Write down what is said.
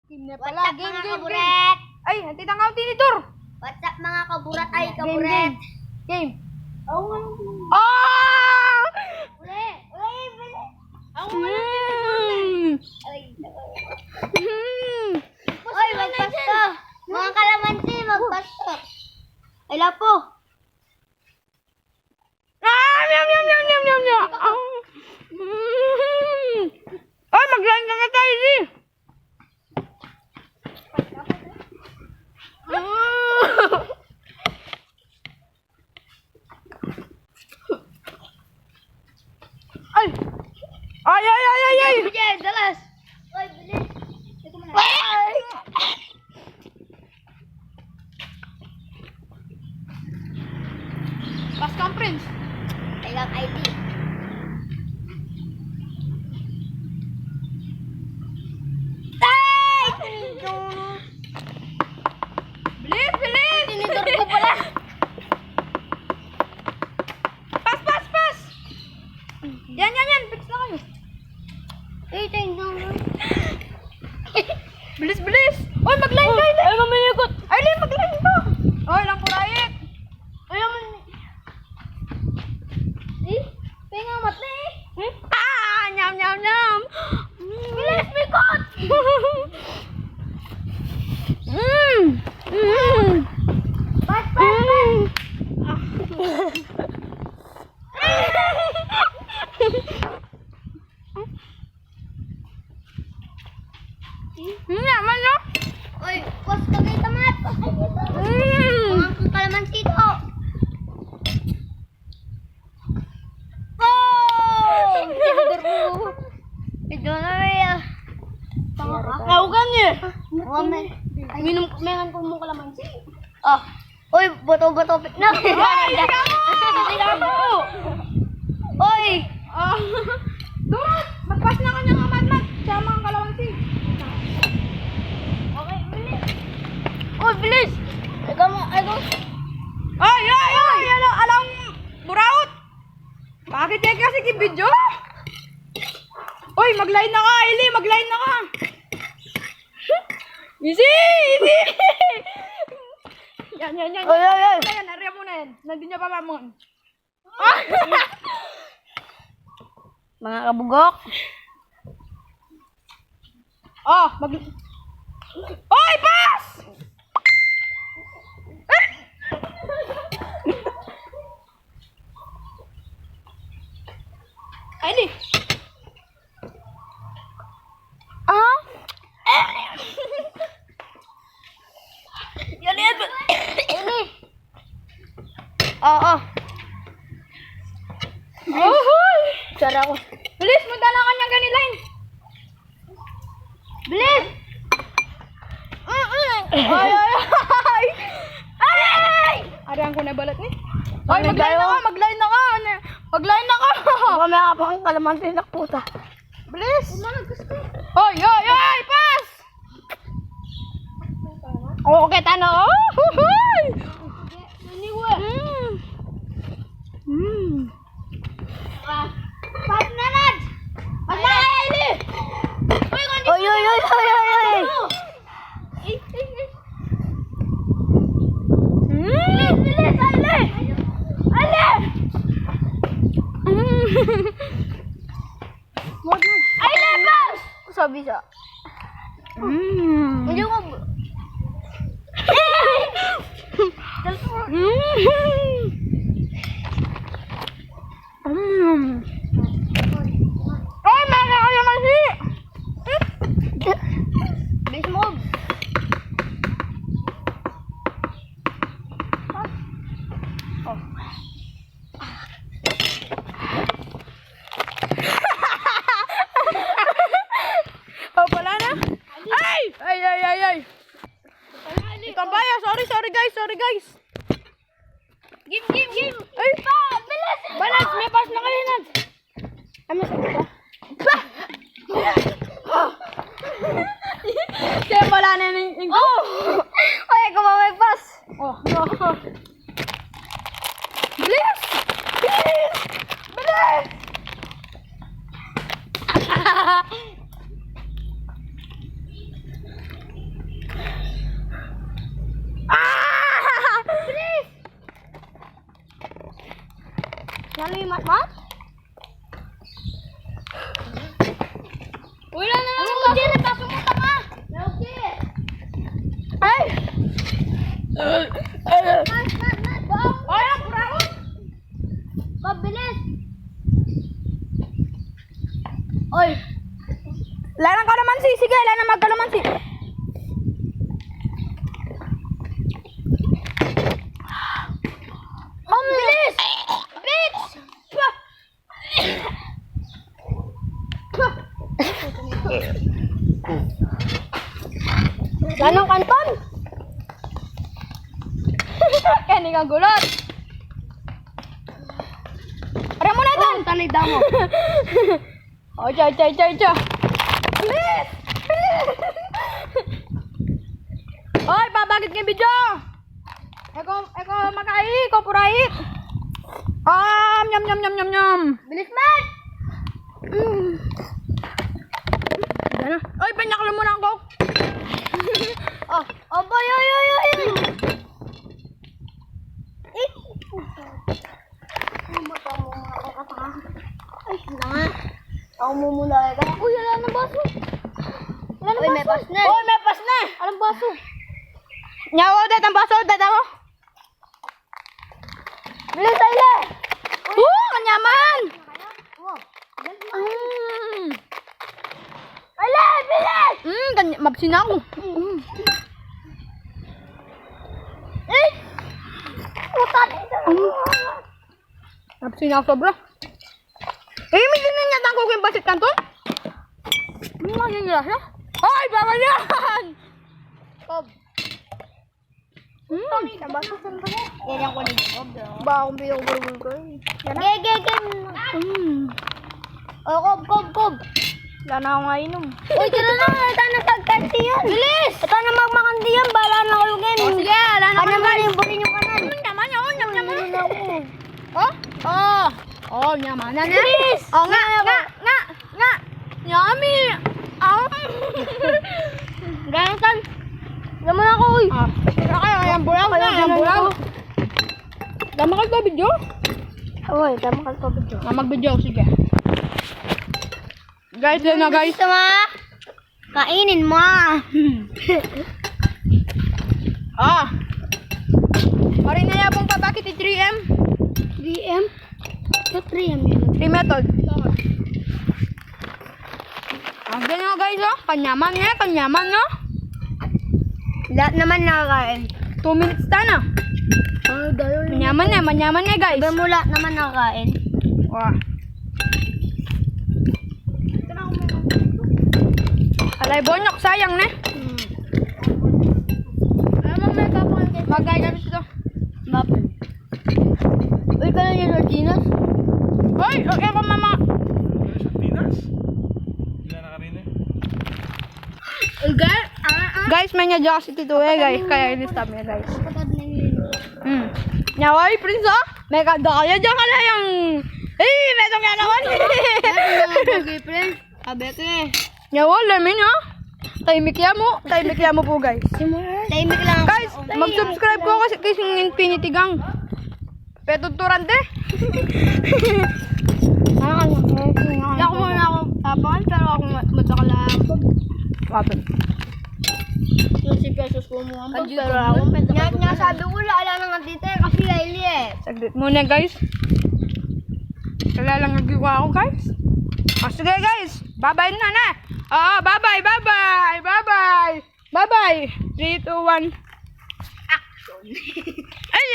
Team na What's pala. up mga kaburet? Ay, hantid ang tinitor. What's up mga kaburat ay Game, kaburet? Game. Oo. Ah! Uli. Uli. Bili. Ay. Oy, magpasto. Mga kalamansi, magpasto. Ay, lapo. Ah! Yum, yum, yum, yum, yum, yum. Ay, mag-line na tayo, Zi. Ay! Ay, ay, ay, ay, ay! Bigay, dalas. Oy, bilis. Ito mo na. Ay! Pass conference. Kailang ID. Ay! Bilis, bilis! Tinidor ko pala. Pass, pass, pass! Yan, yan, yan. Fix na kayo. Ay, tinidor. Bilis, bilis! Oy, mag-line, line, line! Ay, mamayikot! Ay, line, mag-line ba? Oy, lang purayit! Ay, Eh, penga mat na eh. Ah! Nyam, nyam, nyam! Bilis, mikot! Pas, Nyaman, no? Oy, pos ka kay tamat. Mga kalamansi to. Oh! Tinidor ko. Ito na rin. Naugan niya! Minum mengan ko mong kalamansi. Oh. Oy, boto-boto pik na. Ay, sigaw mo! Oy! Ah, Durot! Mag-pass na ka ng amat-mat sa mga kalawansi. Okay, bilis. Oy, bilis. Ikaw. Ay, ay, ay! Alang buraot! Bakit yan kasi kibidyo? Uy, mag-line na ka, Eli! Mag-line na ka! Easy! Easy! Yan, yan, yan. Oy, oy, oy. Yan, area mo na yan. Nandun niya pa mamon. Mga kabugok. Oh, Oy, pass! Eli! Ah? Yan, yan. Ini. Oo. Oh, Sara ko. bilis mo dala ka niyang ganiline. Bilis. Ay, ay, ay! Ay! Arihan ko na balat ni. Ay, mag-line na ka, mag-line na ka. Mag-line na ka. Kami ka pang kalamansi na puta. Bilis. Hoy, hoy, hoy, pass! Oo, okay, tano. Oh, huhuy! Pas na nad. Pas na Eli. Oy, oy, oy, oy, oy, oy. Bilis, bilis, Ali. Ali. Ay, lepas. Sabi siya. Hindi ko. Ay, mga kalamansi! Bilis mo. Oh, wala na? Ay! Ay, ay, ay, ay! Ikambaya, sorry guys. Game. Ay! Bilis. Balance, may pass na kayo, Nad. Ano sa ba? Kaya wala na yung Oh! Ay, kumamagpas. Oh, no. Bilis! Bilis! Bilis! Lalo yung mat? Wala na lang Ano din? Nagkasumuta ka! Okay. Ay! Mat! Bang! Ay, ang buraot! Mabilis! Oy! Lanang kalamansi. Sige, lanang magkalamansi. Ang bilis! Bitch! Lanang kanton! Kani kang gulot. Para mo na ito. Oh, talay daw mo. Oh, cha. Bilis! Oy, babagit ng video. Eko makai, ko purait. Nyam. Bilis, Mat! Ano? Oy, panyaklo mo na ang coke. Oh, boy, oy! Eh! Ano ba ito mo mga kakataka? Ay, sila nga. Ako mumula ka. Uy, wala ng baso. Uy, may pas na. Oy, may pas na. Anong baso? Nyawo dat ang baso dat mo. Bilis, Tyler! Kanyaman. Wala, bilis! Mabsin ako. Eh! Puta dito. Mabsin ako sobra. May dinyan ang kuking basit kanton. Ano nila siya? Ay, bawal yan! Bob. Ang baso saan ba yan? Yan yung kunin ko, bro. Ba akong binugulgul ko eh. Ge. Oh, Kob. Wala na akong inom. Uy, tira na. Ito na pagkanti yan. Bilis! Ito na magmakanti yan. Bala na kayo game. Oh, sige, wala na Kanan ba yung burin yung kanan? Nyaman yun, nyam. Bilhin ako. Oh, nyaman na. Bilis! Oh, nga. Yummy. Ganyan. Naman ako, uy. Tira kayo, yung buraw. Dama kayo ba video? Uy, tama ka pa video. Mag-video, sige. Guys, yan na guys. Gusto mo? Kainin mo. Marin na yapong papakit 3M. 3M? Ito 3M yun. 3 method. Ganyan guys, kanyaman no? Lahat naman nakakain. 2 minutes na. Manyaman na guys. Sabi mo lahat naman nakakain. Wah. Alay bonyok, sayang na. Magkay kami dito. Maple. Uy, kaya yung Lordinas? Hoy, okay ko mama. Sardinas? Ilan na kanina? Guys, may nga si Tito guys. Kaya ilis kami guys. Nyaway, prince may kadaya dyan ka lang yung... metong yan naman. Okay, friend. Sabi ko eh. Nyaway, lamin Tahimik mo po guys. Tahimik lang. Guys, mag-subscribe ko kasi Infinity Gang. Petuturan de. Hindi ako muna ako tapangan, pero ako matakala ako. Kapit. 20 pesos ko mo ang pero ako matakala. Nga sabi ko, ala na nga dito eh, kasi Laili eh. Saglit muna guys. Kaya lang nagkiwa ako guys. Sige guys. Bye-bye na. Bye-bye. 3, 2, 1. Action. Ay,